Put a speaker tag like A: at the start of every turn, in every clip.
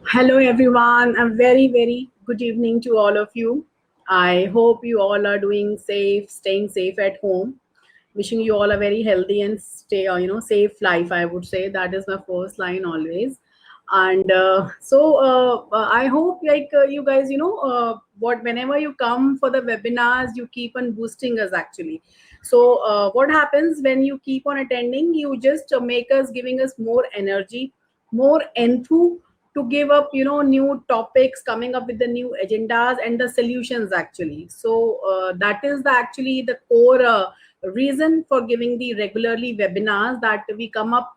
A: Hello, everyone. A very, very good evening to all of you. I hope you all are doing safe, staying safe at home. Wishing you all a very healthy and safe life. I would say that is my first line always. And I hope you guys, what whenever you come for the webinars, you keep on boosting us actually. So what happens when you keep on attending? You just make us giving us more energy, more enthu to give up new topics, coming up with the new agendas and the solutions actually. So that is actually the core reason for giving the regularly webinars, that we come up,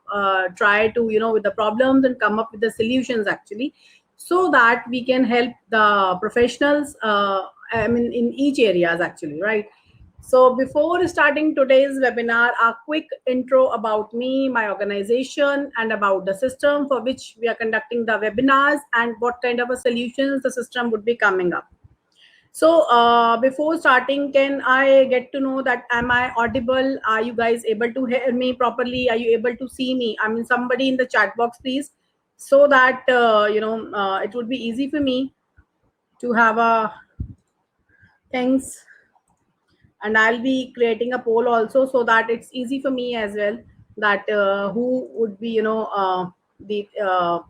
A: try to with the problems and come up with the solutions actually, so that we can help the professionals, I mean in each areas actually, right? So before starting today's webinar, a quick intro about me, my organization, and about the system for which we are conducting the webinars and what kind of a solutions the system would be coming up. So before starting, can I get to know that am I audible? Are you guys able to hear me properly? Are you able to see me? I mean, somebody in the chat box, please, so that it would be easy for me to have a things. And I'll be creating a poll also, so that it's easy for me as well, that who would be the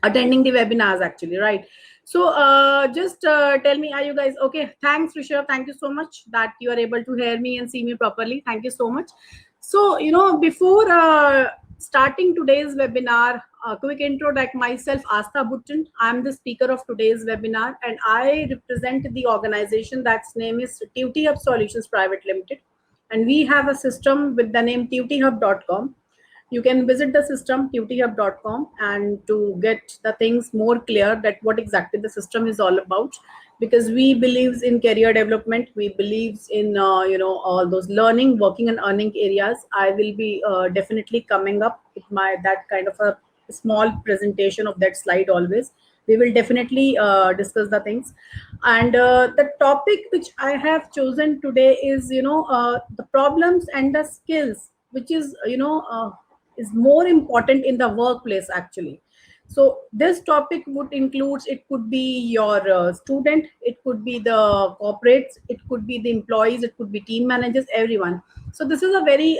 A: attending the webinars actually, right? So just tell me, are you guys okay? Thanks, Rishabh, thank you so much that you are able to hear me and see me properly. Thank you so much. So before starting today's webinar, a quick intro, like myself, Astha Button. I'm the speaker of today's webinar, and I represent the organization that's name is Tuty Hub Solutions Private Limited, and we have a system with the name tutyhub.com. You can visit the system tutyhub.com and to get the things more clear, that what exactly the system is all about, because we believes in career development, we believes in all those learning, working and earning areas. I will be definitely coming up with my that kind of a small presentation of that slide always. We will definitely discuss the things. And the topic which I have chosen today is the problems and the skills which is is more important in the workplace actually. So this topic would includes, it could be your student, it could be the corporates, it could be the employees, it could be team managers, everyone. So this is a very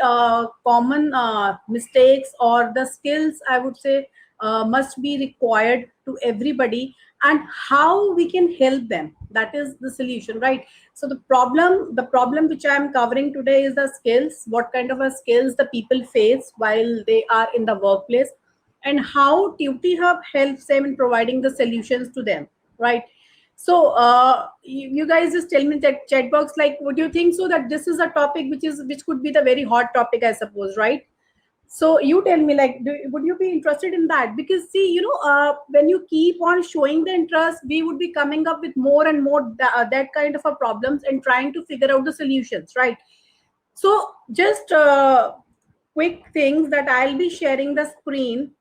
A: common mistakes or the skills, I would say, must be required to everybody, and how we can help them, that is the solution, right? So the problem which I am covering today is the skills, what kind of a skills the people face while they are in the workplace, and how Tuty Hub helps them in providing the solutions to them, right? So you guys just tell me that chat box, like, would you think so that this is a topic which could be the very hot topic, I suppose, right? So you tell me, like, would you be interested in that? Because see, when you keep on showing the interest, we would be coming up with more and more that kind of a problems and trying to figure out the solutions, right? So just quick things that I'll be sharing the screen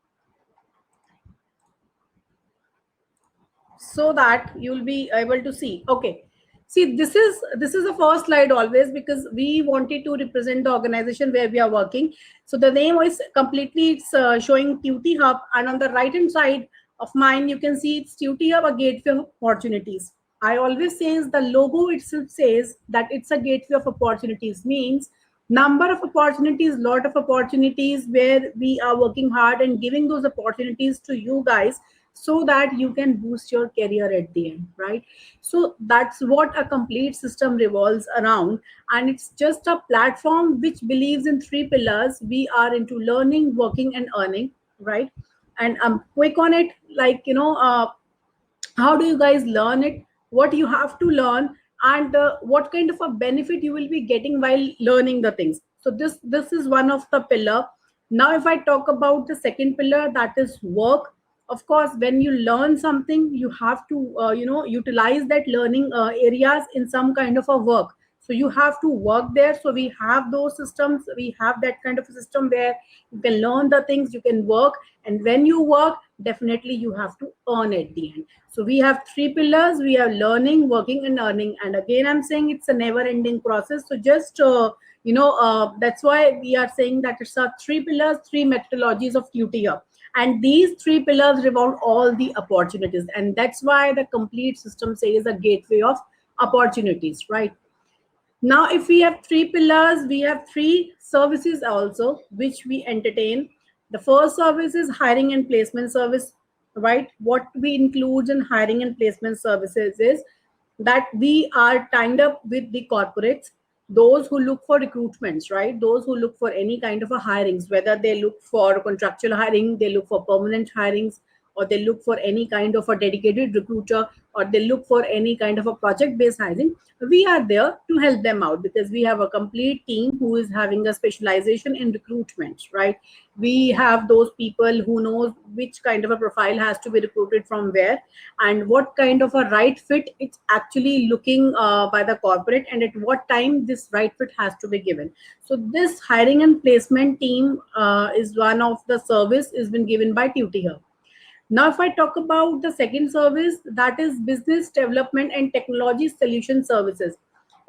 A: so that you'll be able to see. Okay. See, this is the first slide always, because we wanted to represent the organization where we are working. So the name is completely, it's showing Tuty Hub, and on the right hand side of mine you can see it's Tuty Hub, a gateway of opportunities. I always says the logo itself says that it's a gateway of opportunities, means number of opportunities, lot of opportunities, where we are working hard and giving those opportunities to you guys, so that you can boost your career at the end, right? So that's what a complete system revolves around, and it's just a platform which believes in three pillars. We are into learning, working and earning, right? And I'm quick on it, like, how do you guys learn it, what you have to learn, and what kind of a benefit you will be getting while learning the things. So this is one of the pillar. Now if I talk about the second pillar, that is work. Of course, when you learn something, you have to utilize that learning areas in some kind of a work. So you have to work there. So we have those systems, we have that kind of a system where you can learn the things, you can work, and when you work, definitely you have to earn at the end. So we have three pillars. We are learning, working and earning, and again I'm saying it's a never ending process. So just That's why we are saying that it's a three pillars, three methodologies of QT. And these three pillars revolve all the opportunities. And that's why the complete system says a gateway of opportunities, right? Now, if we have three pillars, we have three services also, which we entertain. The first service is hiring and placement service, right? What we include in hiring and placement services is that we are tied up with the corporates, those who look for recruitments, right? Those who look for any kind of a hirings, whether they look for contractual hiring, they look for permanent hirings, or they look for any kind of a dedicated recruiter, or they look for any kind of a project based hiring. We are there to help them out because we have a complete team who is having a specialization in recruitment, right? We have those people who knows which kind of a profile has to be recruited from where, and what kind of a right fit it's actually looking by the corporate, and at what time this right fit has to be given. So this hiring and placement team is one of the service is been given by Tuty Hub. Now, if I talk about the second service, that is business development and technology solution services.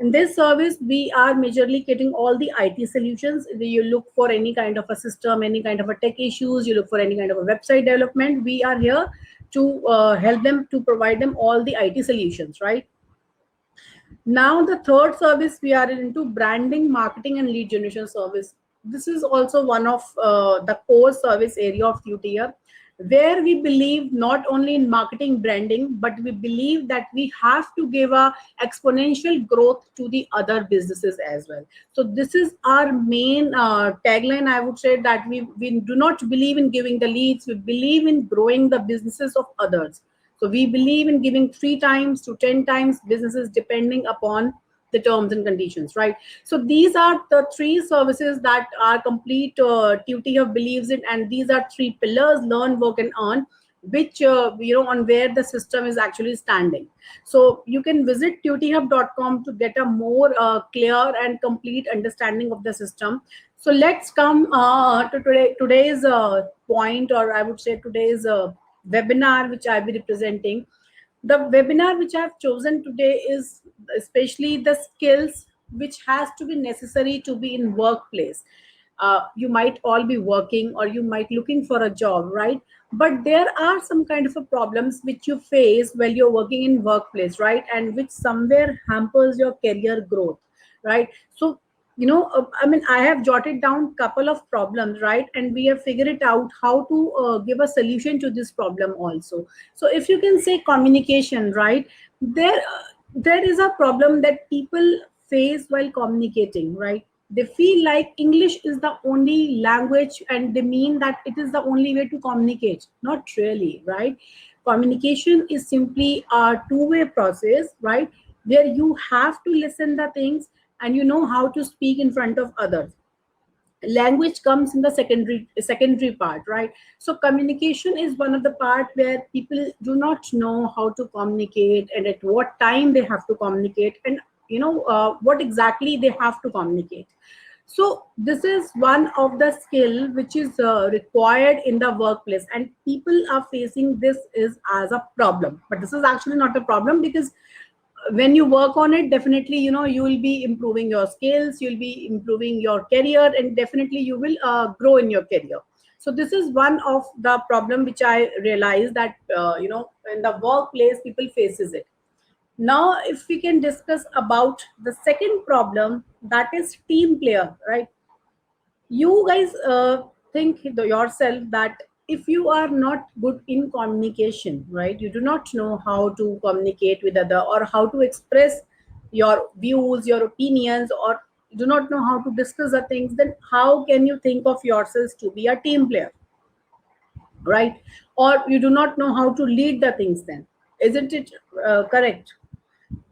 A: In this service, we are majorly getting all the IT solutions. You look for any kind of a system, any kind of a tech issues, you look for any kind of a website development. We are here to help them, to provide them all the IT solutions, right? Now, the third service we are into branding, marketing, and lead generation service. This is also one of the core service area of UTR, where we believe not only in marketing branding, but we believe that we have to give a exponential growth to the other businesses as well. So this is our main tagline. I would say that we do not believe in giving the leads. We believe in growing the businesses of others. So we believe in giving 3 times to 10 times businesses depending upon the terms and conditions, right? So these are the three services that our complete Tuty Hub believes in, and these are three pillars: learn, work, and earn, which on where the system is actually standing. So you can visit tutyhub.com to get a more clear and complete understanding of the system. So let's come to today's point, or I would say today's webinar which I'll be representing. The webinar which I've chosen today is especially the skills which has to be necessary to be in workplace. You might all be working, or you might looking for a job, right? But there are some kind of a problems which you face while you're working in workplace, right? And which somewhere hampers your career growth, right? So I mean, I have jotted down couple of problems, right? And we have figured it out how to give a solution to this problem also. So if you can say communication, right? There is a problem that people face while communicating, right? They feel like English is the only language, and they mean that it is the only way to communicate. Not really, right? Communication is simply a two-way process, right? Where you have to listen the things, and you know how to speak in front of others. Language comes in the secondary part, right? So communication is one of the part where people do not know how to communicate, and at what time they have to communicate, and what exactly they have to communicate. So this is one of the skill which is required in the workplace, and people are facing this is as a problem. But this is actually not a problem, because when you work on it, definitely you will be improving your skills, you'll be improving your career, and definitely you will grow in your career. So this is one of the problem which I realized that in the workplace people faces it. Now if we can discuss about the second problem, that is team player, right? You guys think yourself that if you are not good in communication, right, you do not know how to communicate with other, or how to express your views, your opinions, or do not know how to discuss the things, then how can you think of yourselves to be a team player, right? Or you do not know how to lead the things, then isn't it correct?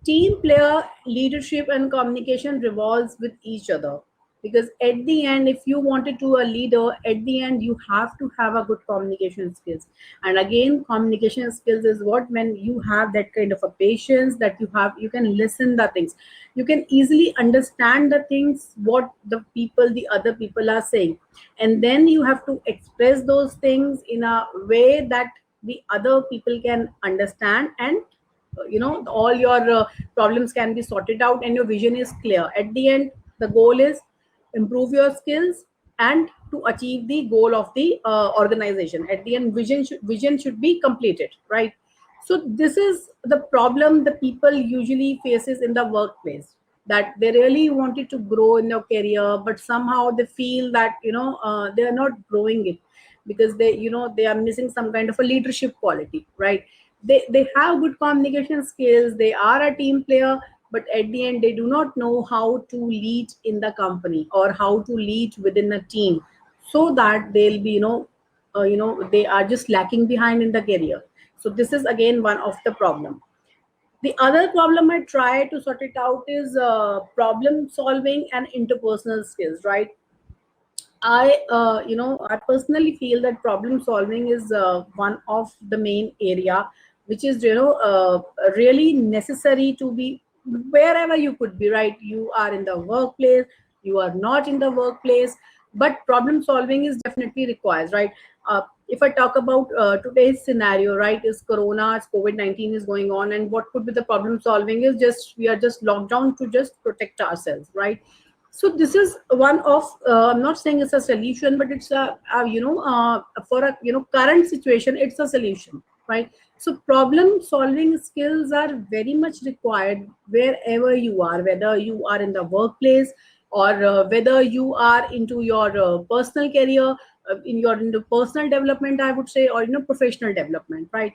A: Team player leadership and communication revolves with each other, because at the end, if you wanted to a leader, at the end you have to have a good communication skills. And again, communication skills is what, when you have that kind of a patience, that you can listen the things, you can easily understand the things what the other people are saying, and then you have to express those things in a way that the other people can understand, and all your problems can be sorted out, and your vision is clear. At the end, the goal is improve your skills, and to achieve the goal of the organization. At the end, vision should be completed, right? So this is the problem the people usually faces in the workplace, that they really wanted to grow in their career, but somehow they feel that they are not growing it, because they are missing some kind of a leadership quality, right? They have good communication skills, they are a team player, but at the end they do not know how to lead in the company or how to lead within a team, so that they'll be they are just lacking behind in the career. So this is again one of the problem. The other problem I try to sort it out is problem solving and interpersonal skills, right? I personally feel that problem solving is one of the main area, which is really necessary to be wherever you could be, right? You are in the workplace, you are not in the workplace, but problem solving is definitely requires, right? If I talk about today's scenario, right, is Corona, is COVID-19 is going on, and what could be the problem solving is just we are just locked down to just protect ourselves, right? So this is one of I'm not saying it's a solution, but it's for a current situation, it's a solution, right? So problem solving skills are very much required wherever you are, whether you are in the workplace or whether you are into your personal career, into personal development, I would say, or professional development, right?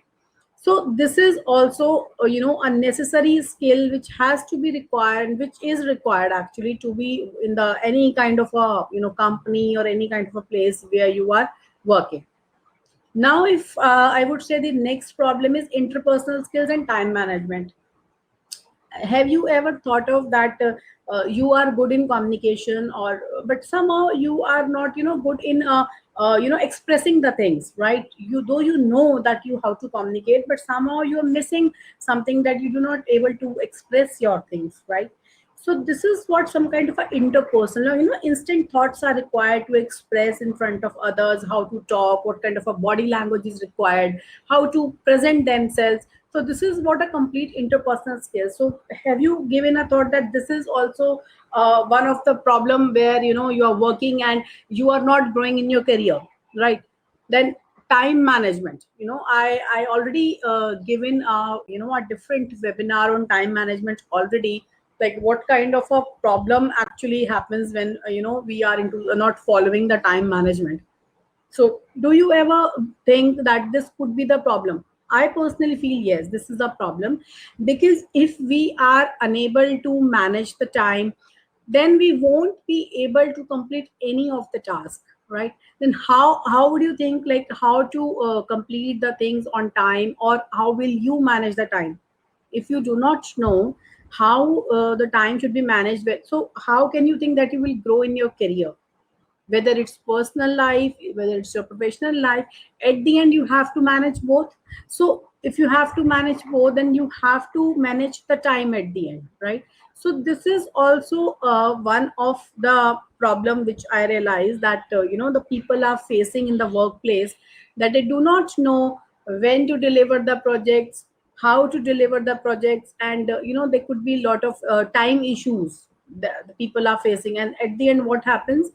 A: So this is also a necessary skill which has to be required, which is required actually to be in the any kind of a company or any kind of a place where you are working. Now if I would say the next problem is interpersonal skills and time management. Have you ever thought of that you are good in communication, or but somehow you are not good in expressing the things, right? You know that you how to communicate, but somehow you are missing something, that you do not able to express your things, right? So this is what some kind of a interpersonal instant thoughts are required to express in front of others, how to talk, what kind of a body language is required, how to present themselves. So this is what a complete interpersonal skill. So have you given a thought that this is also one of the problem where you are working and you are not growing in your career, right? Then time management. I already given a different webinar on time management already, like what kind of a problem actually happens when we are into not following the time management. So, do you ever think that this could be the problem? I personally feel yes, this is a problem, because if we are unable to manage the time, then we won't be able to complete any of the tasks, right? Then how would you think, like how to complete the things on time, or how will you manage the time if you do not know how the time should be managed? So how can you think that you will grow in your career, whether it's personal life, whether it's your professional life? At the end you have to manage both. So if you have to manage both, then you have to manage the time at the end, right? So this is also one of the problem which I realize that the people are facing in the workplace, that they do not know when to deliver the projects, how to deliver the projects, and there could be a lot of time issues the people are facing, and at the end what happens,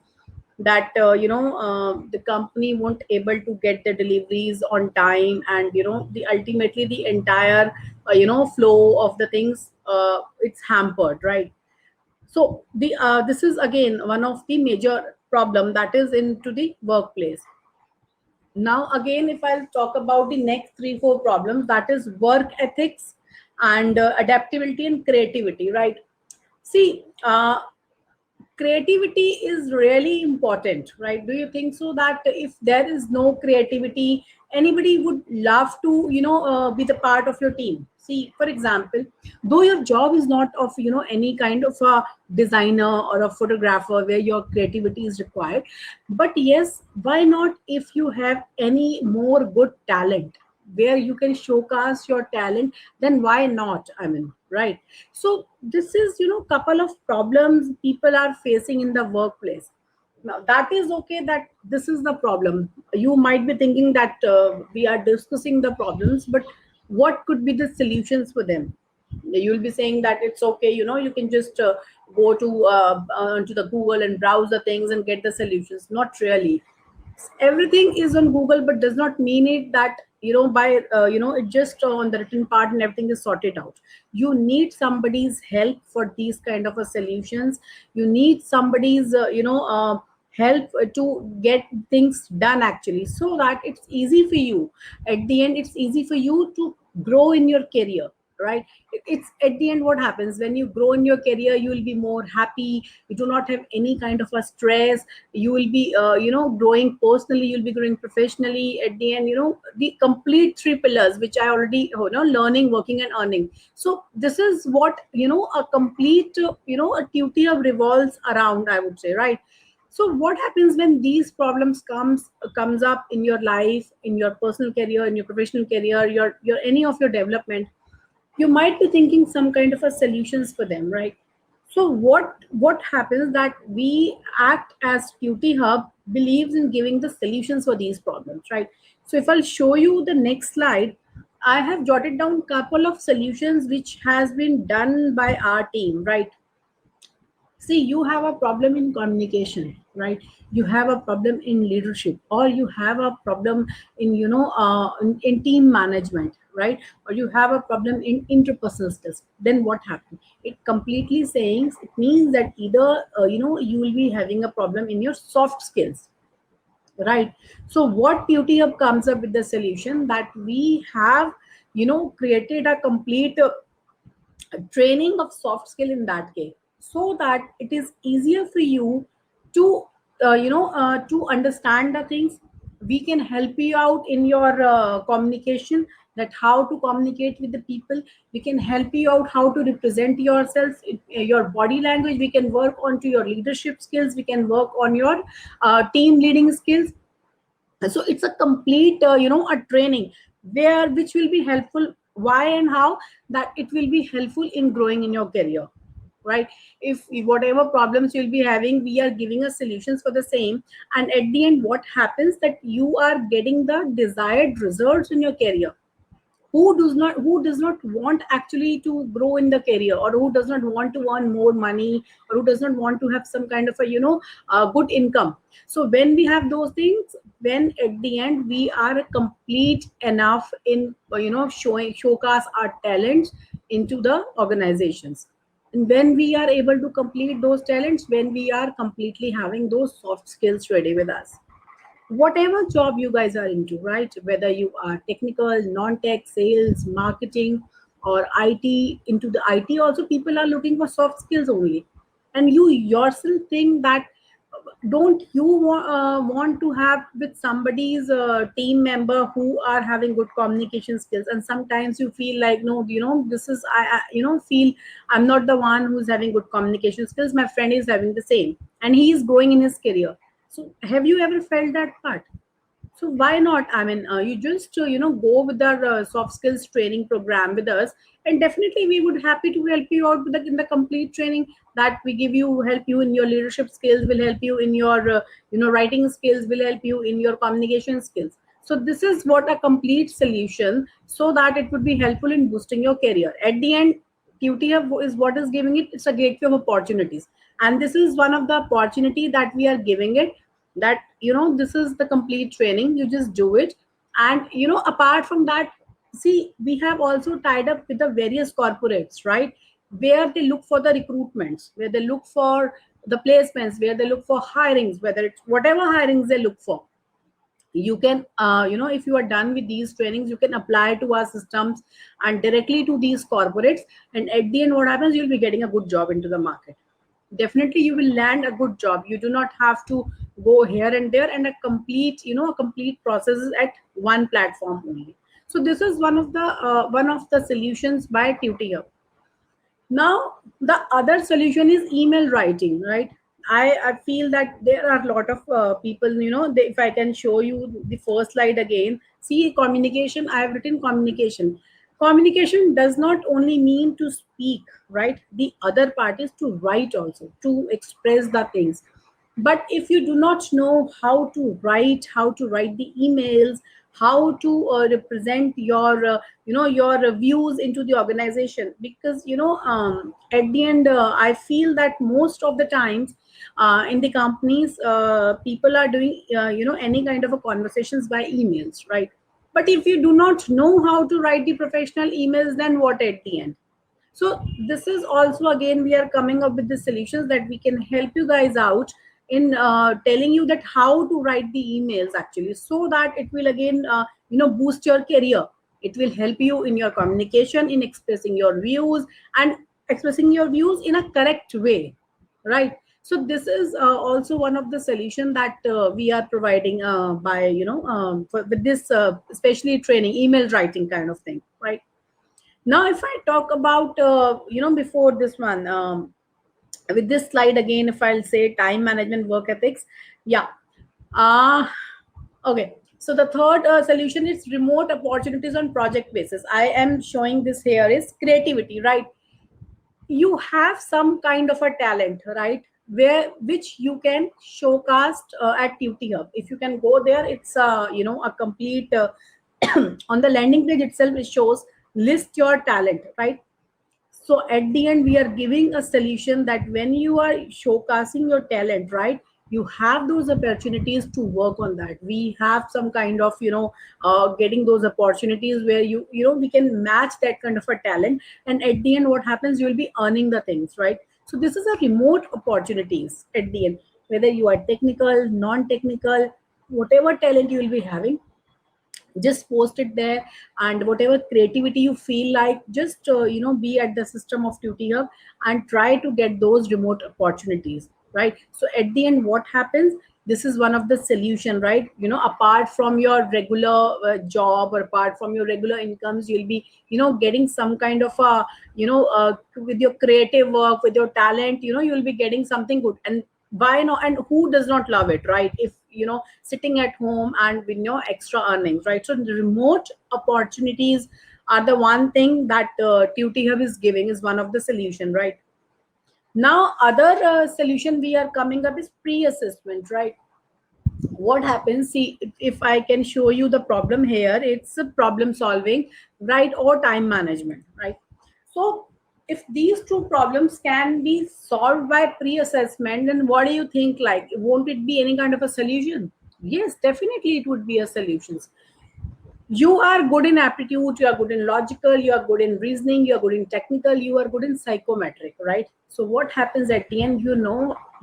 A: that the company won't able to get the deliveries on time, and the ultimately the entire flow of the things it's hampered, right? So this is again one of the major problem that is into the workplace. Now again, if I'll talk about the next 3 4 problems, that is work ethics and adaptability and creativity, right? See, creativity is really important, right? Do you think so that if there is no creativity, anybody would love to be the part of your team? See, for example, though your job is not of any kind of a designer or a photographer where your creativity is required, but yes, why not if you have any more good talent where you can showcase your talent, then why not? I mean, right? So this is couple of problems people are facing in the workplace. Now that is okay, that this is the problem. You might be thinking that we are discussing the problems, but what could be the solutions for them? You'll be saying that it's okay, you can just go to the Google and browse the things and get the solutions. Not really. Everything is on Google, but does not mean it that by it just on the written part and everything is sorted out. You need somebody's help for these kind of a solutions. You need somebody's help to get things done actually, so that it's easy for you. At the end, it's easy for you to grow in your career, right? It's at the end what happens when you grow in your career. You will be more happy. You do not have any kind of a stress. You will be growing personally, you'll be growing professionally. At the end, the complete three pillars which I already learning, working and earning. So this is what a complete a tutor revolves around, I would say, right? So what happens when these problems comes up in your life, in your personal career, in your professional career, your any of your development? You might be thinking some kind of a solutions for them, right? So what happens that we act as QT Hub believes in giving the solutions for these problems, right? So if I'll show you the next slide, I have jotted down couple of solutions which has been done by our team, right? See, you have a problem in communication, right? You have a problem in leadership, or you have a problem in in team management, right? Or you have a problem in interpersonal skills. Then what happens? It completely saying, it means that either you will be having a problem in your soft skills, right? So what Beauty Hub comes up with the solution that we have created a complete training of soft skill in that case, so that it is easier for you to to understand the things. We can help you out in your communication, that how to communicate with the people. We can help you out how to represent yourself, your body language. We can work on to your leadership skills. We can work on your team leading skills. So it's a complete a training where which will be helpful. Why and how? That it will be helpful in growing in your career, right? If whatever problems you'll be having, we are giving us solutions for the same. And at the end, what happens that you are getting the desired results in your career. Who does not want actually to grow in the career, or who does not want to earn more money, or who does not want to have some kind of a good income? So when we have those things, when at the end we are complete enough in showcase our talents into the organizations. And when we are able to complete those talents, when we are completely having those soft skills ready with us, whatever job you guys are into, right? Whether you are technical, non-tech, sales, marketing, or IT. Into the IT also, people are looking for soft skills only. And you yourself think that, don't you want to have with somebody's team member who are having good communication skills? And sometimes you feel like, no, this is I feel I'm not the one who's having good communication skills. My friend is having the same, and he is growing in his career. So have you ever felt that part? So why not? I mean, you just go with our soft skills training program with us, and definitely we would happy to help you out with in the complete training that we give you. Help you in your leadership skills. Will help you in your writing skills. Will help you in your communication skills. So this is what a complete solution, so that it would be helpful in boosting your career. At the end, QTF is what is giving it. It's a gateway of opportunities, and this is one of the opportunity that we are giving it, that this is the complete training. You just do it. And apart from that, see, we have also tied up with the various corporates, right? Where they look for the recruitments, where they look for the placements, where they look for hirings, whether it's whatever hirings they look for. You can if you are done with these trainings, you can apply to our systems and directly to these corporates. And at the end, what happens, you'll be getting a good job into the market. Definitely you will land a good job. You do not have to go here and there, and a complete process is at one platform only. So this is one of the solutions by Tutor. Now the other solution is email writing, right? I feel that there are a lot of people, if I can show you the first slide again. See, communication, I have written communication. Communication does not only mean to speak, right? The other part is to write also, to express the things. But if you do not know how to write the emails, how to represent your your views into the organization, because at the end, I feel that most of the times in the companies, people are doing any kind of a conversations by emails, right? But if you do not know how to write the professional emails, then what at the end? So this is also, again, we are coming up with the solutions that we can help you guys out in telling you that how to write the emails actually, so that it will again boost your career. It will help you in your communication, in expressing your views, and expressing your views in a correct way, right? So this is also one of the solution that we are providing by with this especially training, email writing kind of thing, right? Now if I talk about before this one, with this slide again, if I'll say time management, work ethics, yeah. uh okay, so the third solution is remote opportunities on project basis. I am showing this here is creativity, right? You have some kind of a talent, right, where which you can showcast at Tuty Hub. If you can go there, it's a complete on the landing page itself, it shows list your talent, right? So at the end, we are giving a solution that when you are showcasing your talent, right, you have those opportunities to work on that. We have some kind of getting those opportunities where we can match that kind of a talent, and at the end, what happens, you will be earning the things, right? So this is a remote opportunities at the end, whether you are technical, non-technical, whatever talent you will be having, just post it there. And whatever creativity you feel like, just be at the system of Tuty Hub and try to get those remote opportunities, right? So at the end, what happens, this is one of the solution, right? Apart from your regular job, or apart from your regular incomes, you'll be getting some kind of a with your creative work, with your talent, you'll be getting something good. And why not? And who does not love it, right? If sitting at home and with no extra earnings, right? So the remote opportunities are the one thing that Tuty Hub is giving, is one of the solution, right? Now other solution we are coming up is pre-assessment, right? What happens, see, if I can show you the problem here, it's a problem solving, right, or time management, right? So if these two problems can be solved by pre-assessment, then what do you think, like, won't it be any kind of a solution? Yes, definitely it would be a solution. You are good in aptitude, you are good in logical, you are good in reasoning, you are good in technical, you are good in psychometric, right? So what happens at the end,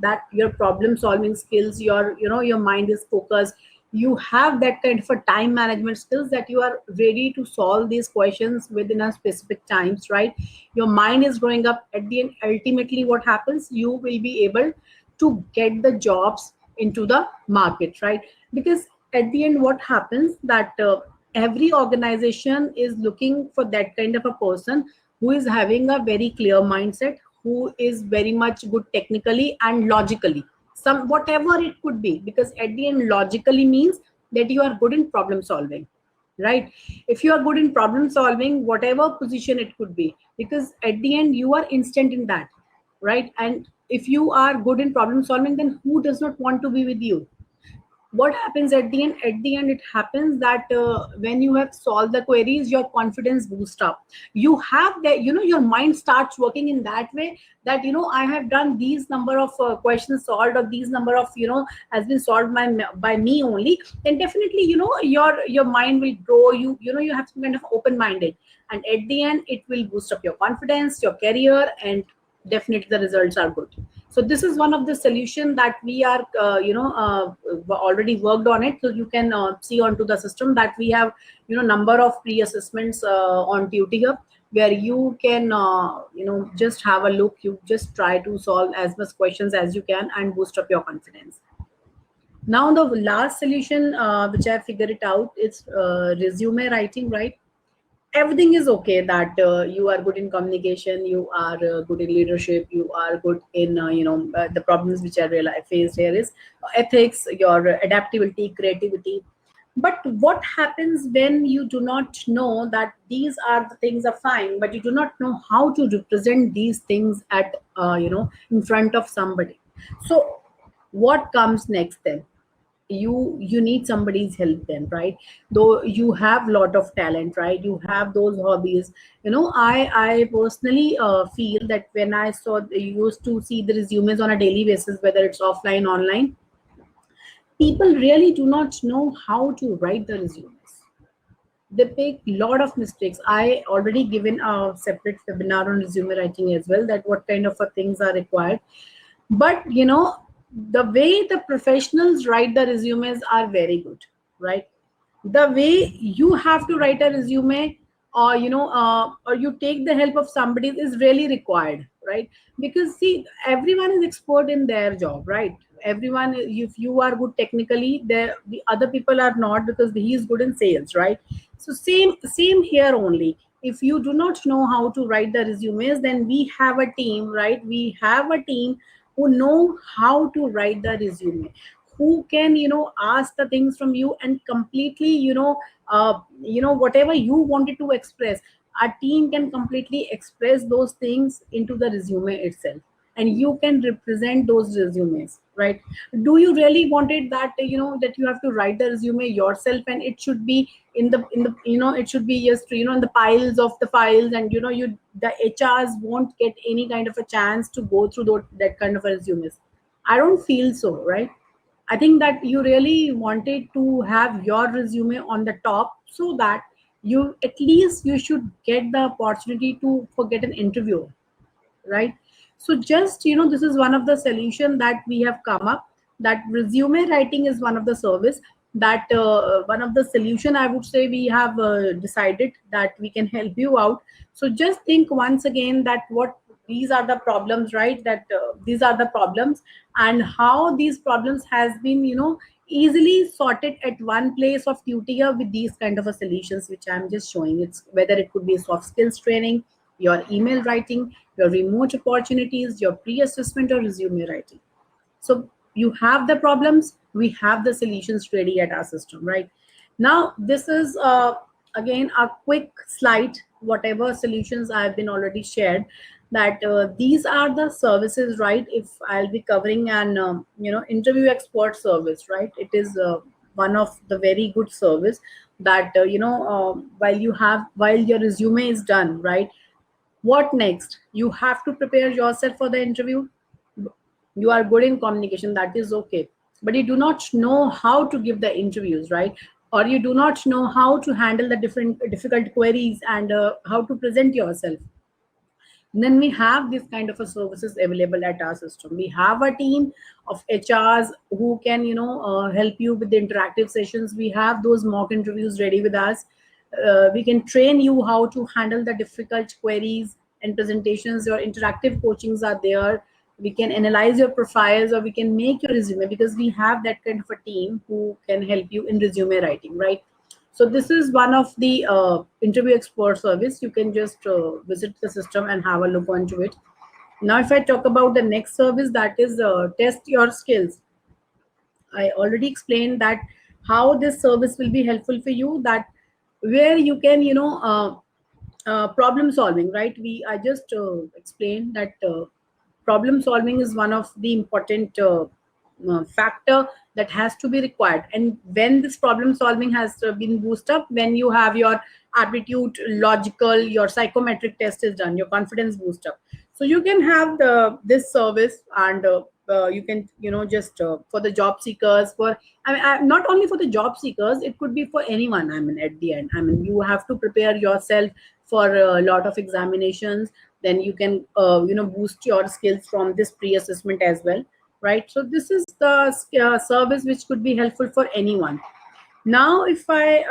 A: that your problem solving skills, your mind is focused, you have that kind of a time management skills, that you are ready to solve these questions within a specific times, right? Your mind is growing up. At the end, ultimately what happens, you will be able to get the jobs into the market, right? Because at the end, what happens, that every organization is looking for that kind of a person who is having a very clear mindset, who is very much good technically and logically, some whatever it could be, because at the end, logically means that you are good in problem solving, right? If you are good in problem solving, whatever position it could be, because at the end, you are instant in that, right? And if you are good in problem solving, then who does not want to be with you? What happens at the end, it happens that when you have solved the queries, your confidence boosts up. You have that, your mind starts working in that way, that I have done these number of questions solved, or these number of has been solved by me only. Then definitely, your mind will grow. You have some kind of open minded, and at the end, it will boost up your confidence, your career, and definitely the results are good. So this is one of the solution that we are already worked on it. So you can see onto the system that we have number of pre-assessments on Tuty Hub, where you can just have a look. You just try to solve as much questions as you can and boost up your confidence. Now the last solution which I figured it out is resume writing, right? Everything is okay, that you are good in communication, you are good in leadership, you are good in the problems which I faced here is ethics, your adaptability, creativity. But what happens when you do not know that these are the things are fine, but you do not know how to represent these things at in front of somebody? So what comes next then? You need somebody's help then, right? Though you have lot of talent, right? You have those hobbies. I personally feel that when I used to see the resumes on a daily basis, whether it's offline, online, people really do not know how to write the resumes. They make a lot of mistakes. I already given a separate webinar on resume writing as well, that what kind of things are required. But the way the professionals write the resumes are very good, right? The way you have to write a resume, or or you take the help of somebody, is really required, right? Because see, everyone is expert in their job, right? Everyone, if you are good technically, the other people are not, because he is good in sales, right? So same here only. If you do not know how to write the resumes, then we have a team, right? We have a team who know how to write the resume, who can ask the things from you, and completely whatever you wanted to express, our team can completely express those things into the resume itself, and you can represent those resumes, right? Do you really wanted that that you have to write the resume yourself, and it should be in the it should be just in the piles of the files, and the HRs won't get any kind of a chance to go through that kind of a resumes? I don't feel so, right? I think that you really wanted to have your resume on the top, so that you, at least you should get the opportunity to get an interview, right? So just this is one of the solution that we have come up, that resume writing is one of the service, that one of the solution, I would say, we have decided that we can help you out. So just think once again that what these are the problems, right? That these are the problems, and how these problems has been easily sorted at one place of tutor with these kind of a solutions which I'm just showing. It's whether it could be soft skills training, your email writing, your remote opportunities, your pre-assessment or resume writing. So you have the problems, we have the solutions ready at our system, right? Now, this is again a quick slide, whatever solutions I've been already shared, that these are the services, right? If I'll be covering an interview expert service, right? It is one of the very good service that while your resume is done, right? What next? You have to prepare yourself for the interview. You are good in communication, that is okay, but you do not know how to give the interviews, right? Or you do not know how to handle the different difficult queries, and how to present yourself. Then we have this kind of a services available at our system. We have a team of HRs who can help you with the interactive sessions. We have those mock interviews ready with us. We can train you how to handle the difficult queries and presentations. Your interactive coachings are there. We can analyze your profiles, or we can make your resume, because we have that kind of a team who can help you in resume writing, right? So this is one of the interview expert service. You can just visit the system and have a look onto it. Now, if I talk about the next service, that is test your skills. I already explained that how this service will be helpful for you. That where you can problem solving, right? I just explained that problem solving is one of the important factor that has to be required. And when this problem solving has been boosted up, when you have your aptitude, logical, your psychometric test is done, your confidence boost up. So you can have this service, and you can just for the job seekers, for not only for the job seekers, it could be for anyone. I mean, at the end, I mean, you have to prepare yourself for a lot of examinations. Then you can boost your skills from this pre-assessment as well, right? So this is the service which could be helpful for anyone. Now, if I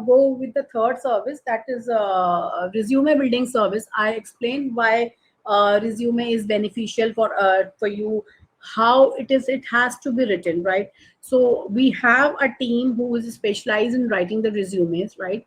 A: go with the third service, that is a resume building service. I explained why resume is beneficial for you, how it has to be written, right? So we have a team who is specialized in writing the resumes, right?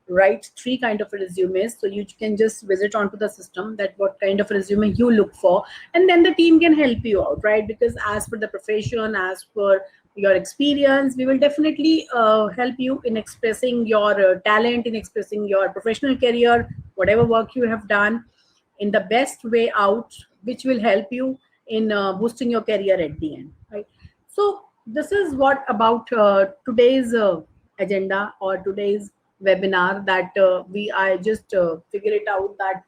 A: Write three kind of resumes, so you can just visit onto the system that what kind of resume you look for, and then the team can help you out, right? Because as per the profession, as per your experience, we will definitely help you in expressing your talent, in expressing your professional career, whatever work you have done, in the best way out, which will help you. in boosting your career at the end, right? So this is what about today's agenda or today's webinar, that I just figure it out that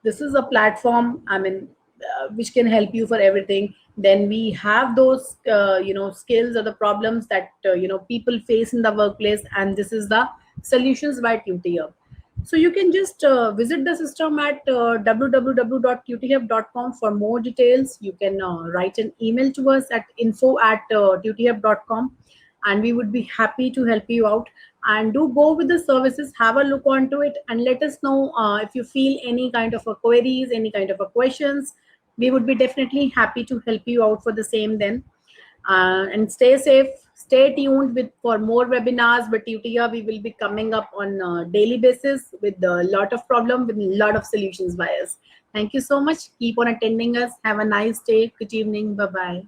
A: this is a platform, I mean, which can help you for everything. Then we have those skills or the problems that people face in the workplace, and this is the solutions by QThub. So you can just visit the system at www.qthub.com for more details. You can write an email to us at info@qthub.com, and we would be happy to help you out. And do go with the services, have a look onto it, and let us know if you feel any kind of a queries, any kind of a questions. We would be definitely happy to help you out for the same then. And stay safe, stay tuned with for more webinars. But Tutia, we will be coming up on a daily basis with a lot of problem, with a lot of solutions by us. Thank you so much. Keep on attending us. Have a nice day. Good evening. Bye bye.